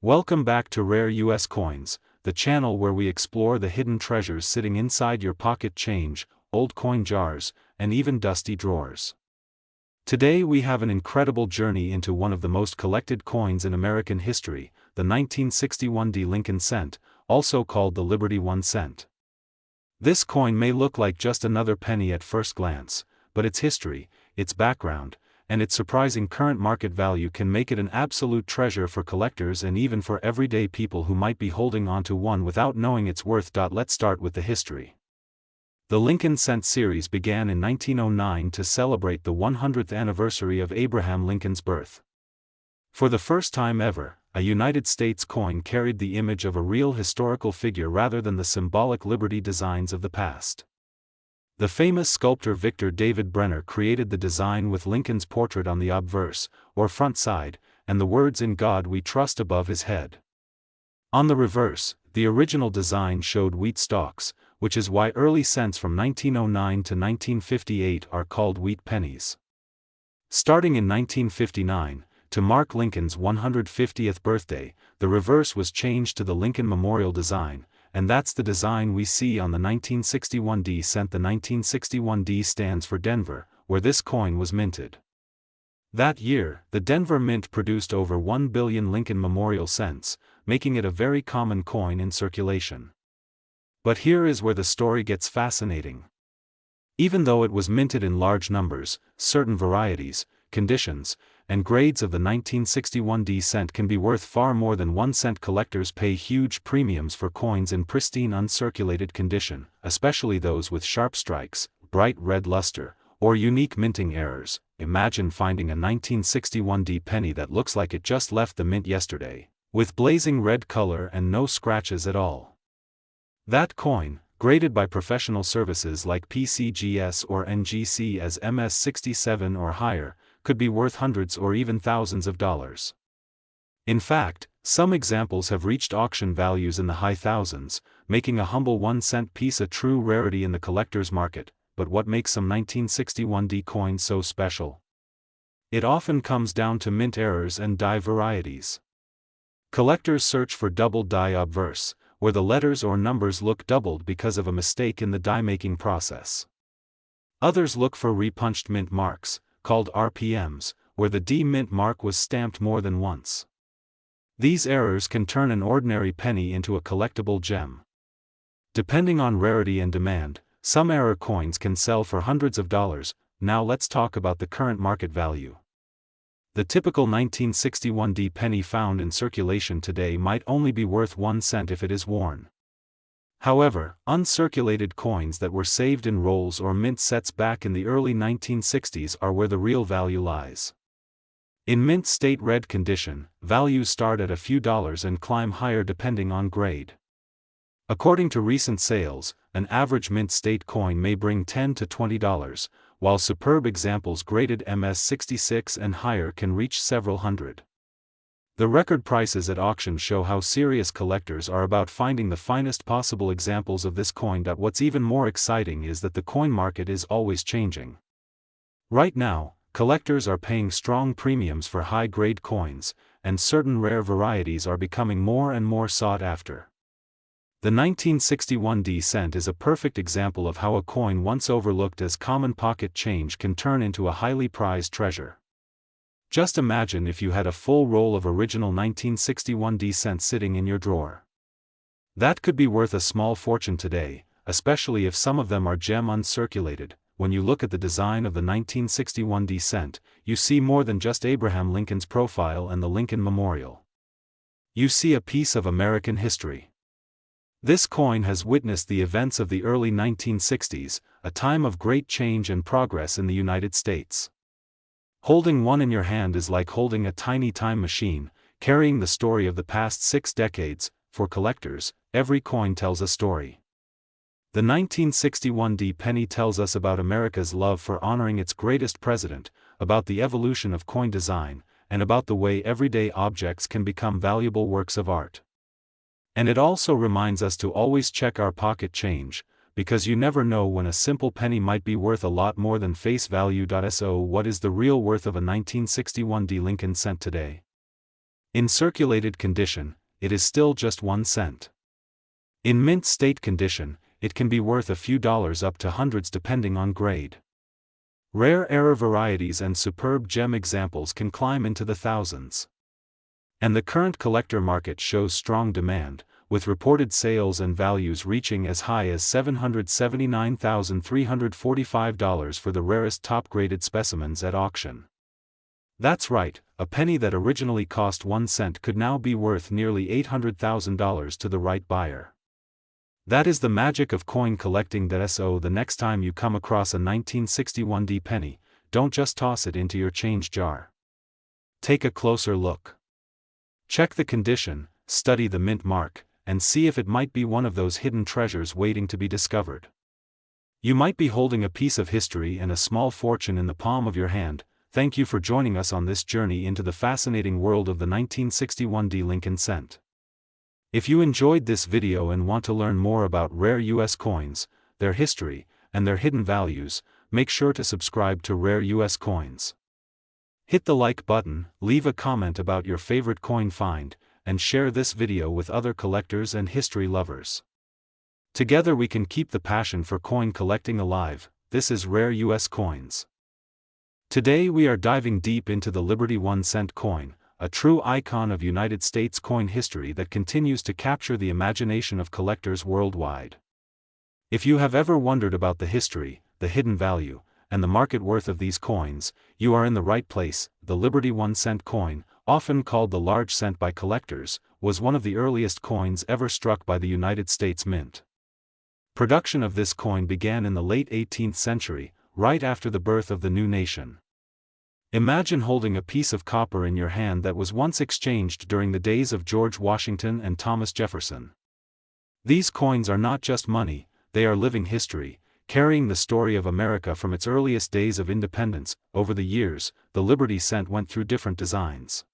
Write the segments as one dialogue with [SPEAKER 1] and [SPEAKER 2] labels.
[SPEAKER 1] Welcome back to Rare US Coins, the channel where we explore the hidden treasures sitting inside your pocket change, old coin jars, and even dusty drawers. Today we have an incredible journey into one of the most collected coins in American history, the 1961 Lincoln cent, also called the Liberty 1 cent. This coin may look like just another penny at first glance, but its history, its background, and its surprising current market value can make it an absolute treasure for collectors and even for everyday people who might be holding onto one without knowing its worth. Let's start with the history. The Lincoln cent series began in 1909 to celebrate the 100th anniversary of Abraham Lincoln's birth. For the first time ever, a United States coin carried the image of a real historical figure rather than the symbolic liberty designs of the past. The famous sculptor Victor David Brenner created the design with Lincoln's portrait on the obverse, or front side, and the words "In God We Trust" above his head. On the reverse, the original design showed wheat stalks, which is why early cents from 1909 to 1958 are called wheat pennies. Starting in 1959, to mark Lincoln's 150th birthday, the reverse was changed to the Lincoln Memorial design, and that's the design we see on the 1961 cent. The 1961 stands for Denver, where this coin was minted. That year, the Denver Mint produced over 1 billion Lincoln Memorial cents, making it a very common coin in circulation. But here is where the story gets fascinating. Even though it was minted in large numbers, certain varieties, conditions, and grades of the 1961 cent can be worth far more than 1 cent. Collectors pay huge premiums for coins in pristine uncirculated condition, especially those with sharp strikes, bright red luster, or unique minting errors. Imagine finding a 1961 penny that looks like it just left the mint yesterday, with blazing red color and no scratches at all. That coin, graded by professional services like PCGS or NGC as MS67 or higher, could be worth hundreds or even thousands of dollars. In fact, some examples have reached auction values in the high thousands, making a humble 1 cent piece a true rarity in the collector's market. But what makes some 1961 coins so special? It often comes down to mint errors and die varieties. Collectors search for double die obverse, where the letters or numbers look doubled because of a mistake in the die-making process. Others look for repunched mint marks, called RPMs, where the D mint mark was stamped more than once. These errors can turn an ordinary penny into a collectible gem. Depending on rarity and demand, some error coins can sell for hundreds of dollars. Now let's talk about the current market value. The typical 1961 penny found in circulation today might only be worth 1 cent if it is worn. However, uncirculated coins that were saved in rolls or mint sets back in the early 1960s are where the real value lies. In mint state red condition, values start at a few dollars and climb higher depending on grade. According to recent sales, an average mint state coin may bring $10 to $20, while superb examples graded MS66 and higher can reach several hundred. The record prices at auction show how serious collectors are about finding the finest possible examples of this coin. What's even more exciting is that the coin market is always changing. Right now, collectors are paying strong premiums for high-grade coins, and certain rare varieties are becoming more and more sought after. The 1961 cent is a perfect example of how a coin once overlooked as common pocket change can turn into a highly prized treasure. Just imagine if you had a full roll of original 1961 cents sitting in your drawer. That could be worth a small fortune today, especially if some of them are gem uncirculated. When you look at the design of the 1961 cent, you see more than just Abraham Lincoln's profile and the Lincoln Memorial. You see a piece of American history. This coin has witnessed the events of the early 1960s, a time of great change and progress in the United States. Holding one in your hand is like holding a tiny time machine, carrying the story of the past 6 decades. For collectors, every coin tells a story. The 1961 penny tells us about America's love for honoring its greatest president, about the evolution of coin design, and about the way everyday objects can become valuable works of art. And it also reminds us to always check our pocket change, because you never know when a simple penny might be worth a lot more than face value. So what is the real worth of a 1961 Lincoln cent today? In circulated condition, it is still just 1 cent. In mint state condition, it can be worth a few dollars up to hundreds depending on grade. Rare error varieties and superb gem examples can climb into the thousands. And the current collector market shows strong demand, with reported sales and values reaching as high as $779,345 for the rarest top-graded specimens at auction. That's right, a penny that originally cost 1 cent could now be worth nearly $800,000 to the right buyer. That is the magic of coin collecting. So the next time you come across a 1961 D penny, don't just toss it into your change jar. Take a closer look. Check the condition, study the mint mark, and see if it might be one of those hidden treasures waiting to be discovered. You might be holding a piece of history and a small fortune in the palm of your hand. Thank you for joining us on this journey into the fascinating world of the 1961 D Lincoln cent. If you enjoyed this video and want to learn more about rare US coins, their history, and their hidden values, make sure to subscribe to Rare US Coins. Hit the like button, leave a comment about your favorite coin find, and share this video with other collectors and history lovers. Together we can keep the passion for coin collecting alive. This is Rare US Coins. Today we are diving deep into the Liberty 1 cent coin, a true icon of United States coin history that continues to capture the imagination of collectors worldwide. If you have ever wondered about the history, the hidden value, and the market worth of these coins, you are in the right place. The Liberty 1 cent coin, often called the large cent by collectors, was one of the earliest coins ever struck by the United States Mint. Production of this coin began in the late 18th century, right after the birth of the new nation. Imagine holding a piece of copper in your hand that was once exchanged during the days of George Washington and Thomas Jefferson. These coins are not just money, they are living history, carrying the story of America from its earliest days of independence. Over the years, the Liberty cent went through different designs.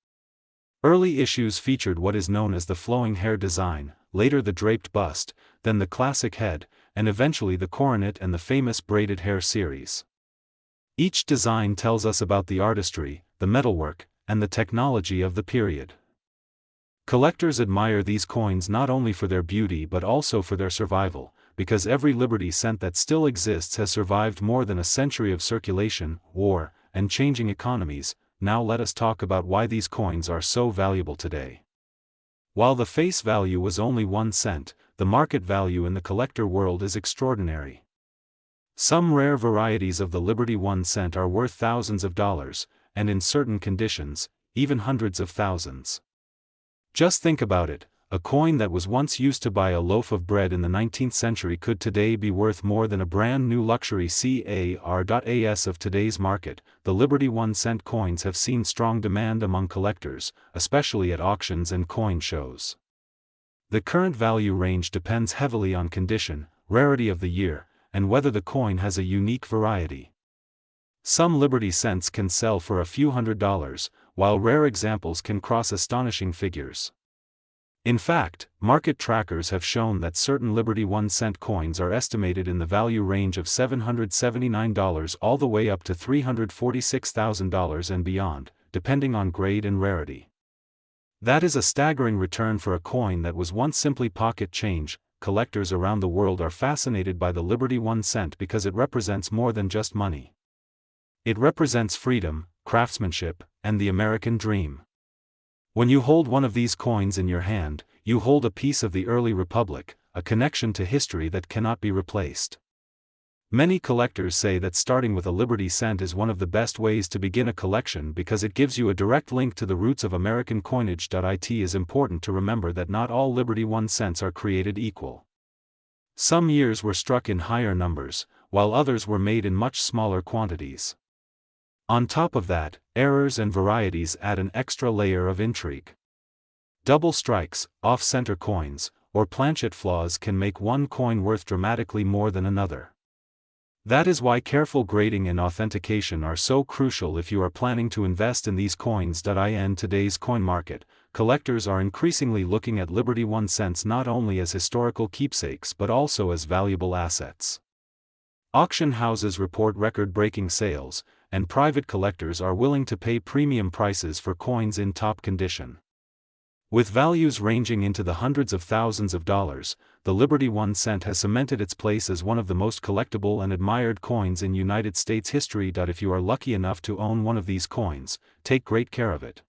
[SPEAKER 1] Early issues featured what is known as the flowing hair design, later the draped bust, then the classic head, and eventually the coronet and the famous braided hair series. Each design tells us about the artistry, the metalwork, and the technology of the period. Collectors admire these coins not only for their beauty but also for their survival, because every Liberty cent that still exists has survived more than a century of circulation, war, and changing economies. Now let us talk about why these coins are so valuable today. While the face value was only 1 cent, the market value in the collector world is extraordinary. Some rare varieties of the Liberty 1 cent are worth thousands of dollars, and in certain conditions, even hundreds of thousands. Just think about it, a coin that was once used to buy a loaf of bread in the 19th century could today be worth more than a brand new luxury car. Of today's market. The Liberty 1 cent coins have seen strong demand among collectors, especially at auctions and coin shows. The current value range depends heavily on condition, rarity of the year, and whether the coin has a unique variety. Some Liberty cents can sell for a few $100s, while rare examples can cross astonishing figures. In fact, market trackers have shown that certain Liberty 1 cent coins are estimated in the value range of $779 all the way up to $346,000 and beyond, depending on grade and rarity. That is a staggering return for a coin that was once simply pocket change. Collectors around the world are fascinated by the Liberty 1 cent because it represents more than just money. It represents freedom, craftsmanship, and the American dream. When you hold one of these coins in your hand, you hold a piece of the early republic, a connection to history that cannot be replaced. Many collectors say that starting with a Liberty cent is one of the best ways to begin a collection because it gives you a direct link to the roots of American coinage. It is important to remember that not all Liberty 1 cents are created equal. Some years were struck in higher numbers, while others were made in much smaller quantities. On top of that, errors and varieties add an extra layer of intrigue. Double strikes, off-center coins, or planchet flaws can make one coin worth dramatically more than another. That is why careful grading and authentication are so crucial if you are planning to invest in these coins. In today's coin market, collectors are increasingly looking at Liberty 1 cents not only as historical keepsakes but also as valuable assets. Auction houses report record-breaking sales, and private collectors are willing to pay premium prices for coins in top condition. With values ranging into the hundreds of thousands of dollars, the Liberty 1 cent has cemented its place as one of the most collectible and admired coins in United States history. If you are lucky enough to own one of these coins, take great care of it.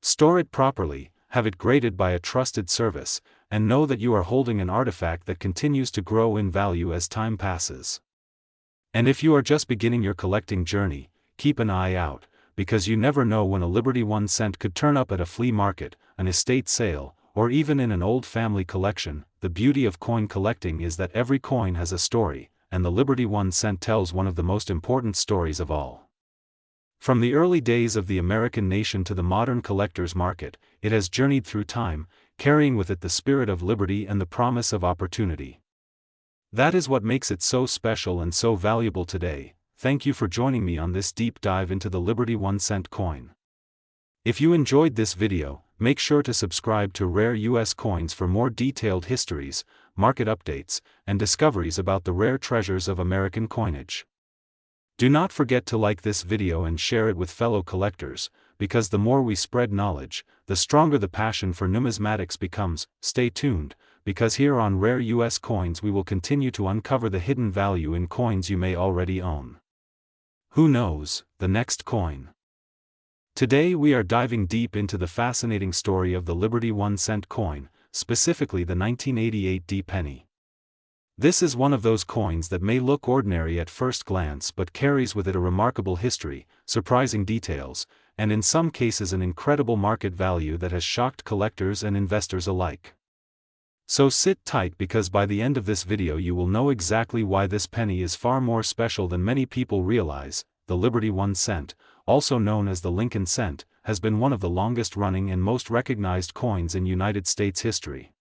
[SPEAKER 1] Store it properly, have it graded by a trusted service, and know that you are holding an artifact that continues to grow in value as time passes. And if you are just beginning your collecting journey, keep an eye out, because you never know when a Liberty 1 cent could turn up at a flea market, an estate sale, or even in an old family collection. The beauty of coin collecting is that every coin has a story, and the Liberty 1 cent tells one of the most important stories of all. From the early days of the American nation to the modern collector's market, it has journeyed through time, carrying with it the spirit of liberty and the promise of opportunity. That is what makes it so special and so valuable today. Thank you for joining me on this deep dive into the Liberty 1 cent coin. If you enjoyed this video, make sure to subscribe to Rare US Coins for more detailed histories, market updates, and discoveries about the rare treasures of American coinage. Do not forget to like this video and share it with fellow collectors, because the more we spread knowledge, the stronger the passion for numismatics becomes. Stay tuned, because here on Rare US Coins we will continue to uncover the hidden value in coins you may already own. Who knows, the next coin. Today we are diving deep into the fascinating story of the Liberty 1 cent coin, specifically the 1988 D penny. This is one of those coins that may look ordinary at first glance but carries with it a remarkable history, surprising details, and in some cases an incredible market value that has shocked collectors and investors alike. So sit tight, because by the end of this video you will know exactly why this penny is far more special than many people realize. The Liberty 1 cent, also known as the Lincoln cent, has been one of the longest-running and most recognized coins in United States history.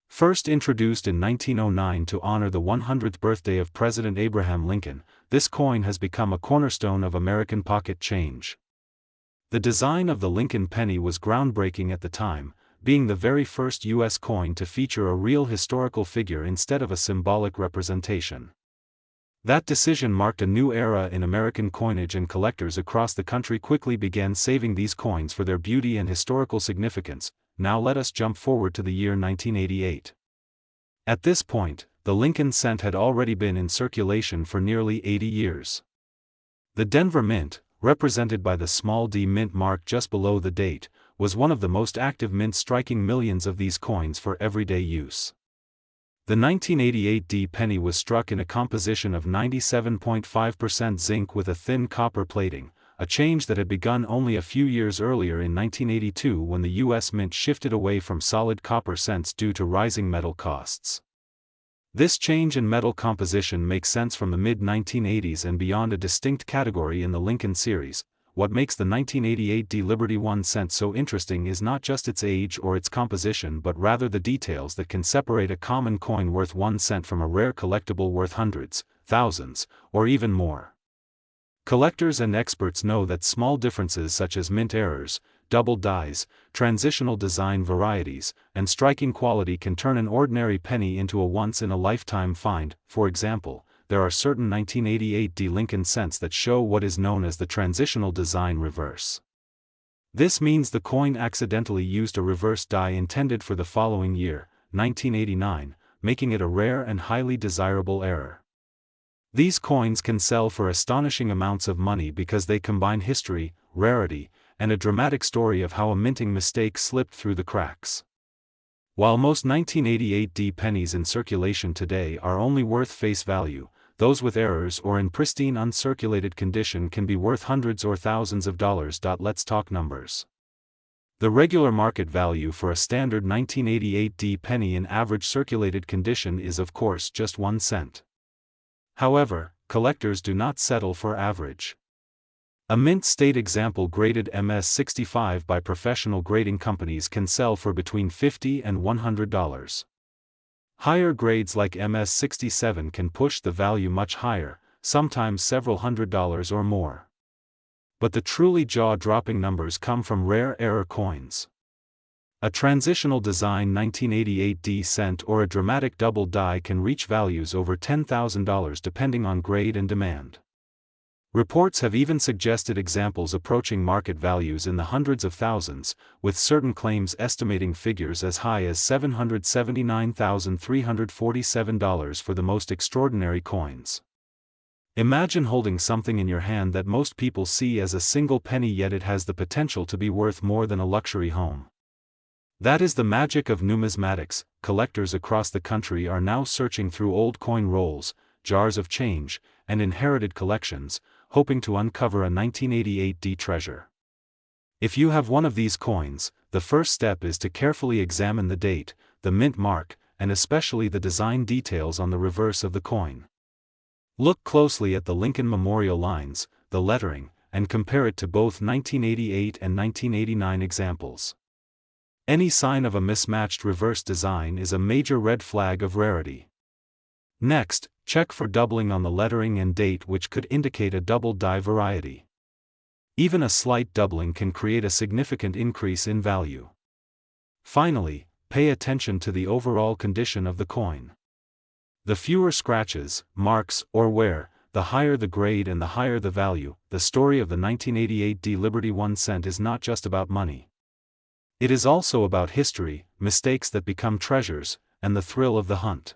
[SPEAKER 1] First introduced in 1909 to honor the 100th birthday of President Abraham Lincoln, this coin has become a cornerstone of American pocket change. The design of the Lincoln penny was groundbreaking at the time, being the very first U.S. coin to feature a real historical figure instead of a symbolic representation. That decision marked a new era in American coinage, and collectors across the country quickly began saving these coins for their beauty and historical significance. Now let us jump forward to the year 1988. At this point, the Lincoln cent had already been in circulation for nearly 80 years. The Denver Mint, represented by the small d mint mark just below the date, was one of the most active mints, striking millions of these coins for everyday use. The 1988 D penny was struck in a composition of 97.5% zinc with a thin copper plating, a change that had begun only a few years earlier in 1982 when the U.S. Mint shifted away from solid copper cents due to rising metal costs. This change in metal composition makes sense from the mid-1980s and beyond, a distinct category in the Lincoln series. What makes the 1988 D Liberty 1 cent so interesting is not just its age or its composition, but rather the details that can separate a common coin worth 1 cent from a rare collectible worth hundreds, thousands, or even more. Collectors and experts know that small differences such as mint errors, double dies, transitional design varieties, and striking quality can turn an ordinary penny into a once-in-a-lifetime find. For example, there are certain 1988 D Lincoln cents that show what is known as the transitional design reverse. This means the coin accidentally used a reverse die intended for the following year, 1989, making it a rare and highly desirable error. These coins can sell for astonishing amounts of money because they combine history, rarity, and a dramatic story of how a minting mistake slipped through the cracks. While most 1988 D pennies in circulation today are only worth face value, those with errors or in pristine uncirculated condition can be worth hundreds or thousands of dollars. Let's talk numbers. The regular market value for a standard 1988 D penny in average circulated condition is of course just 1 cent. However, collectors do not settle for average. A mint state example graded MS-65 by professional grading companies can sell for between $50 and $100. Higher grades like MS-67 can push the value much higher, sometimes several $100s or more. But the truly jaw-dropping numbers come from rare error coins. A transitional design 1988 D cent or a dramatic double die can reach values over $10,000 depending on grade and demand. Reports have even suggested examples approaching market values in the hundreds of thousands, with certain claims estimating figures as high as $779,347 for the most extraordinary coins. Imagine holding something in your hand that most people see as a single penny, yet it has the potential to be worth more than a luxury home. That is the magic of numismatics. Collectors across the country are now searching through old coin rolls, jars of change, and inherited collections, hoping to uncover a 1988 treasure. If you have one of these coins, the first step is to carefully examine the date, the mint mark, and especially the design details on the reverse of the coin. Look closely at the Lincoln Memorial lines, the lettering, and compare it to both 1988 and 1989 examples. Any sign of a mismatched reverse design is a major red flag of rarity. Next, check for doubling on the lettering and date, which could indicate a double die variety. Even a slight doubling can create a significant increase in value. Finally, pay attention to the overall condition of the coin. The fewer scratches, marks, or wear, the higher the grade and the higher the value. The story of the 1988 Liberty 1 cent is not just about money. It is also about history, mistakes that become treasures, and the thrill of the hunt.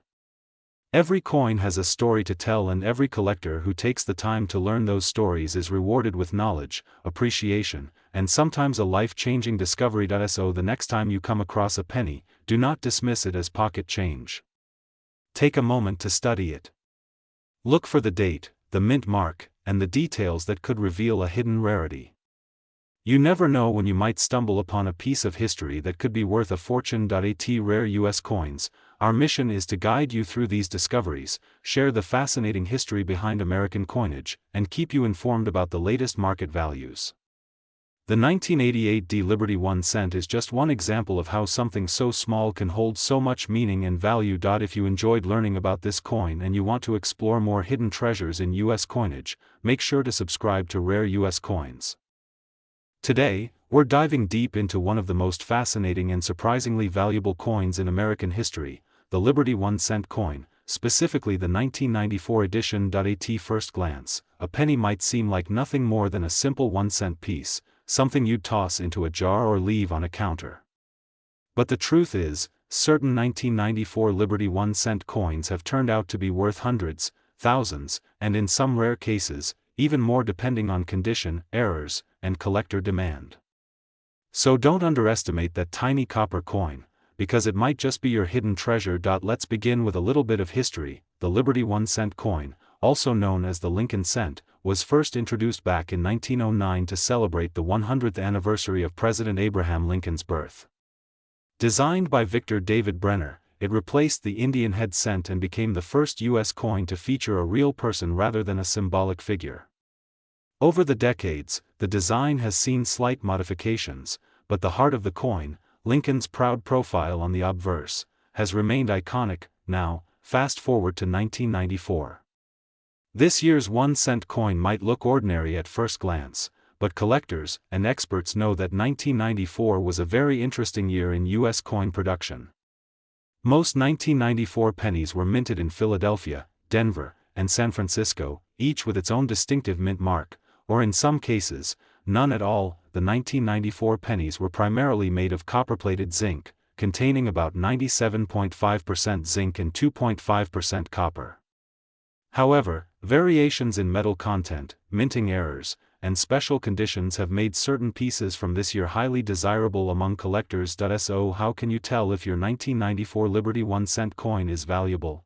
[SPEAKER 1] Every coin has a story to tell, and every collector who takes the time to learn those stories is rewarded with knowledge, appreciation, and sometimes a life-changing discovery. So the next time you come across a penny, do not dismiss it as pocket change. Take a moment to study it. Look for the date, the mint mark, and the details that could reveal a hidden rarity. You never know when you might stumble upon a piece of history that could be worth a fortune. At Rare US Coins, our mission is to guide you through these discoveries, share the fascinating history behind American coinage, and keep you informed about the latest market values. The 1988 Liberty 1 cent is just one example of how something so small can hold so much meaning and value. If you enjoyed learning about this coin and you want to explore more hidden treasures in US coinage, make sure to subscribe to Rare US Coins. Today, we're diving deep into one of the most fascinating and surprisingly valuable coins in American history, the Liberty 1 cent coin, specifically the 1994 edition. At first glance, a penny might seem like nothing more than a simple 1-cent piece, something you'd toss into a jar or leave on a counter. But the truth is, certain 1994 Liberty 1 cent coins have turned out to be worth hundreds, thousands, and in some rare cases, even more, depending on condition, errors, and collector demand. So don't underestimate that tiny copper coin, because it might just be your hidden treasure. Let's begin with a little bit of history. The Liberty 1 cent coin, also known as the Lincoln cent, was first introduced back in 1909 to celebrate the 100th anniversary of President Abraham Lincoln's birth. Designed by Victor David Brenner, it replaced the Indian head cent and became the first U.S. coin to feature a real person rather than a symbolic figure. Over the decades, the design has seen slight modifications, but the heart of the coin, Lincoln's proud profile on the obverse, has remained iconic. Now, fast forward to 1994. This year's 1-cent coin might look ordinary at first glance, but collectors and experts know that 1994 was a very interesting year in U.S. coin production. Most 1994 pennies were minted in Philadelphia, Denver, and San Francisco, each with its own distinctive mint mark, or in some cases, none at all. The 1994 pennies were primarily made of copper-plated zinc, containing about 97.5% zinc and 2.5% copper. However, variations in metal content, minting errors, and special conditions have made certain pieces from this year highly desirable among collectors. So how can you tell if your 1994 Liberty 1 cent coin is valuable?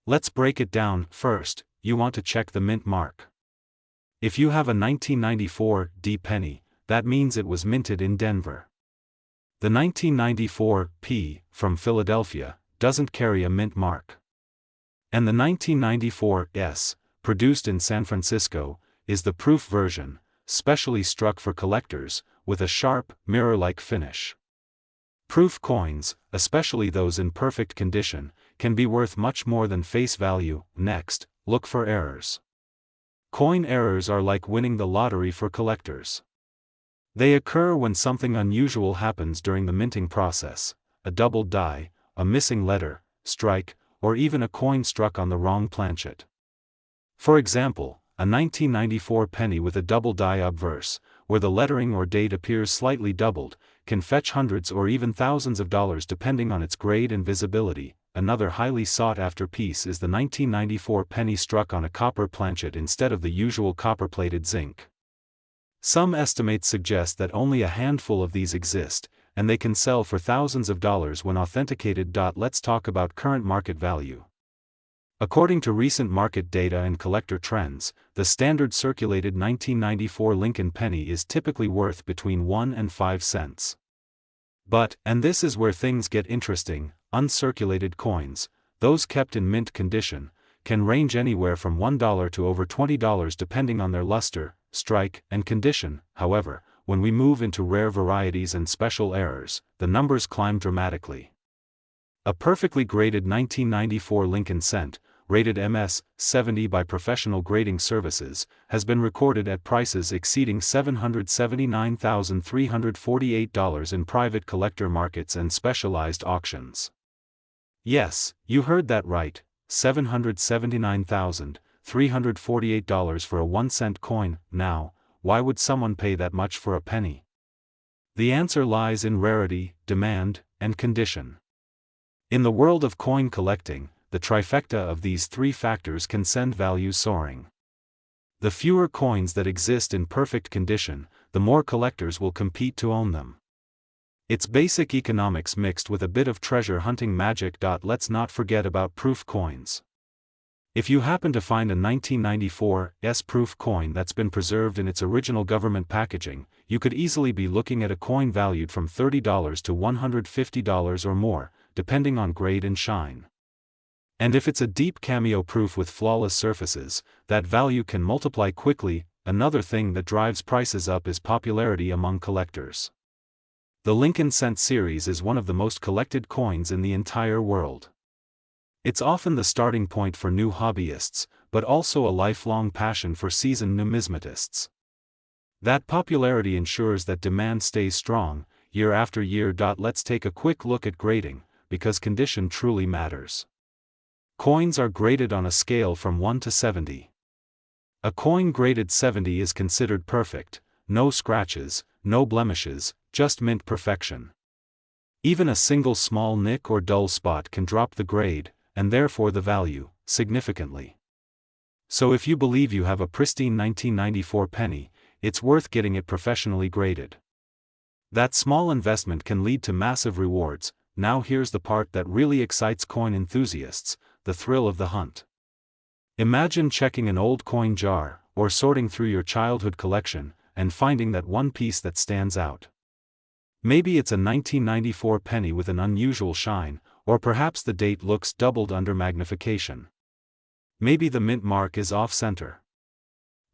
[SPEAKER 1] Let's break it down. First, you want to check the mint mark. If you have a 1994 D penny, that means it was minted in Denver. The 1994 P from Philadelphia doesn't carry a mint mark. And the 1994 S, produced in San Francisco, is the proof version, specially struck for collectors, with a sharp, mirror-like finish. Proof coins, especially those in perfect condition, can be worth much more than face value. Next, look for errors. Coin errors are like winning the lottery for collectors. They occur when something unusual happens during the minting process: a doubled die, a missing letter, strike, or even a coin struck on the wrong planchet. For example, a 1994 penny with a double die obverse, where the lettering or date appears slightly doubled, can fetch hundreds or even thousands of dollars depending on its grade and visibility. Another highly sought-after piece is the 1994 penny struck on a copper planchet instead of the usual copper-plated zinc. Some estimates suggest that only a handful of these exist, and they can sell for thousands of dollars when authenticated. Let's talk about current market value. According to recent market data and collector trends, the standard circulated 1994 Lincoln penny is typically worth between 1 and 5 cents. But, and this is where things get interesting, uncirculated coins, those kept in mint condition, can range anywhere from $1 to over $20 depending on their luster, strike, and condition. However, when we move into rare varieties and special errors, the numbers climb dramatically. A perfectly graded 1994 Lincoln cent, rated MS 70 by professional grading services, has been recorded at prices exceeding $779,348 in private collector markets and specialized auctions. Yes, you heard that right, $779,348 for a 1-cent coin. Now, why would someone pay that much for a penny? The answer lies in rarity, demand, and condition. In the world of coin collecting, the trifecta of these three factors can send value soaring. The fewer coins that exist in perfect condition, the more collectors will compete to own them. It's basic economics mixed with a bit of treasure hunting magic. Let's not forget about proof coins. If you happen to find a 1994 S-proof coin that's been preserved in its original government packaging, you could easily be looking at a coin valued from $30 to $150 or more, depending on grade and shine. And if it's a deep cameo proof with flawless surfaces, that value can multiply quickly. Another thing that drives prices up is popularity among collectors. The Lincoln Cent series is one of the most collected coins in the entire world. It's often the starting point for new hobbyists, but also a lifelong passion for seasoned numismatists. That popularity ensures that demand stays strong, year after year. Let's take a quick look at grading, because condition truly matters. Coins are graded on a scale from 1 to 70. A coin graded 70 is considered perfect, no scratches, no blemishes, just mint perfection. Even a single small nick or dull spot can drop the grade, and therefore the value, significantly. So if you believe you have a pristine 1994 penny, it's worth getting it professionally graded. That small investment can lead to massive rewards. Now here's the part that really excites coin enthusiasts, the thrill of the hunt. Imagine checking an old coin jar, or sorting through your childhood collection, and finding that one piece that stands out. Maybe it's a 1994 penny with an unusual shine, or perhaps the date looks doubled under magnification. Maybe the mint mark is off-center.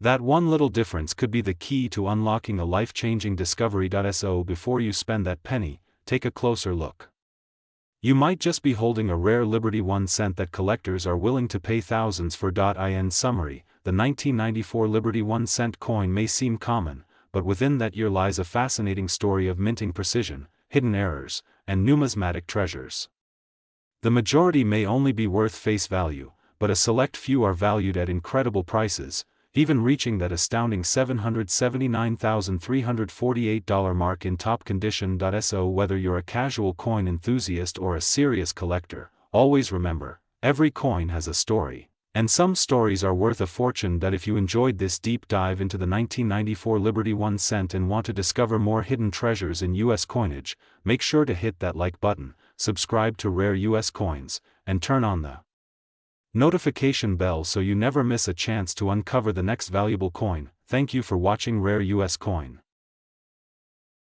[SPEAKER 1] That one little difference could be the key to unlocking a life-changing discovery. So before you spend that penny, take a closer look. You might just be holding a rare Liberty 1 cent that collectors are willing to pay thousands for. In summary, the 1994 Liberty 1 cent coin may seem common, but within that year lies a fascinating story of minting precision, hidden errors, and numismatic treasures. The majority may only be worth face value, but a select few are valued at incredible prices, even reaching that astounding $779,348 mark in top condition. So whether you're a casual coin enthusiast or a serious collector, always remember, every coin has a story, and some stories are worth a fortune. If you enjoyed this deep dive into the 1994 Liberty 1 cent and want to discover more hidden treasures in US coinage, make sure to hit that like button, subscribe to Rare US Coins, and turn on the notification bell so you never miss a chance to uncover the next valuable coin. Thank you for watching Rare US Coin.